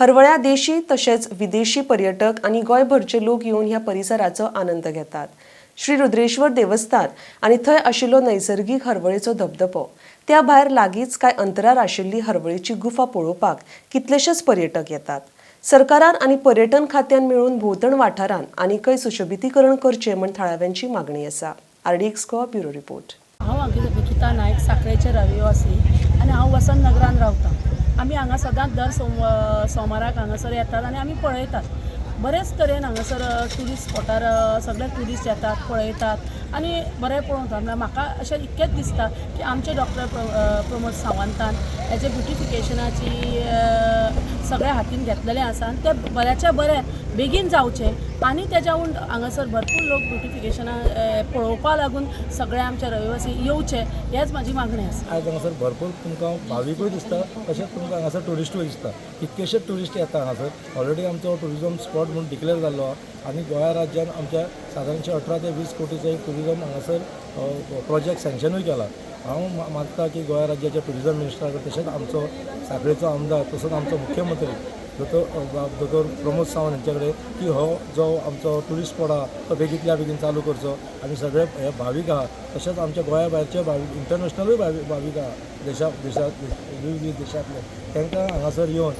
हरवळ्या देशी तसेच विदेशी पर्यटक आणि गोंयभरचे लोक येऊन ह्या परिसराचो आनंद घेतात। श्री रुद्रेश्वर देवस्थान आणि थंय आशिल्लो नैसर्गिक हरवळेचो धबधबो त्या भायर लागींच कांय अंतरार आशिल्ली हरवळेची गुफा पळोवपाक कितलेशेच पर्यटक येतात। सरकारान आणि पर्यटन खात्यान मेळून भोवतण वाठारान आनीकय सुशोभितीकरण करचे म्हण थळाव्यांची मागणी आसा। RDX Goa bureau report. हांव अंकिता नायक साखळेचे रहिवासी आणि हांव वसंत नगरान रावतां। आमी हांगा सदांच दर सोमाराक हांगासर येतात आणि आमी पळयतात बरेच तरेन हांगासर ट्युरिस्ट स्पॉटार सगळे ट्युरिस्ट येतात पळयतात आणि बरें पळोवतात। म्हणल्यार म्हाका अशें इतकेंच दिसता की आमचे डॉक्टर प्रमोद सावंतान हेजे ब्युटिफिकेशनाची सगळे हातीन घेतलेलें आसा आनी तें बऱ्याच्या बरें बेगीन जावचें आनी तेज्याहून हांगासर भरपूर लोक ब्युटिफिकेशना पळोवपा लागून सगळे आमचे रहिवासी येवचे हेच म्हाजी मागणी आसा। आज हांगासर भरपूर तुमकां भाविकूय दिसता तशेंच तुमकां हांगासर ट्युरिस्टूय दिसता। कितकेशे ट्युरिस्ट येता हांगासर। ऑलरेडी आमचो ट्युरिजम स्पॉट म्हणून डिक्लेअर जाल्लो आहा आनी गोंया राज्यान आमच्या सादारणशे 18 ते 20 कोटीचो एक ट्युरिजम हांगासर प्रोजेक्ट सँक्शनूय केला। हांव मागता की गोंया राज्याच्या ट्युरिजम मिनिस्टरा कडेन तशेंच आमचो सांखळेचो आमदार तसोच आमचो मुख्यमंत्री दोतोर प्रमोद सावंत हांचे कडेन की हो जो आमचो ट्युरिस्ट स्पॉट आहा तो बेगींतल्या बेगीन चालू करचो आनी सगळे हे भावीक आहा तशेंच आमच्या गोंया भायरचे भावीक इंटरनॅशनलूय भावीक आहा विविध देशांतले तांकां हांगासर येवन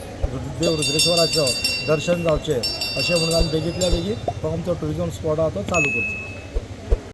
देव रुद्रेश्वराचो दर्शन जावचें अशें म्हणून आमी बेगींतल्या बेगीन हो आमचो ट्युरिजम स्पॉट आहा तो चालू करचो।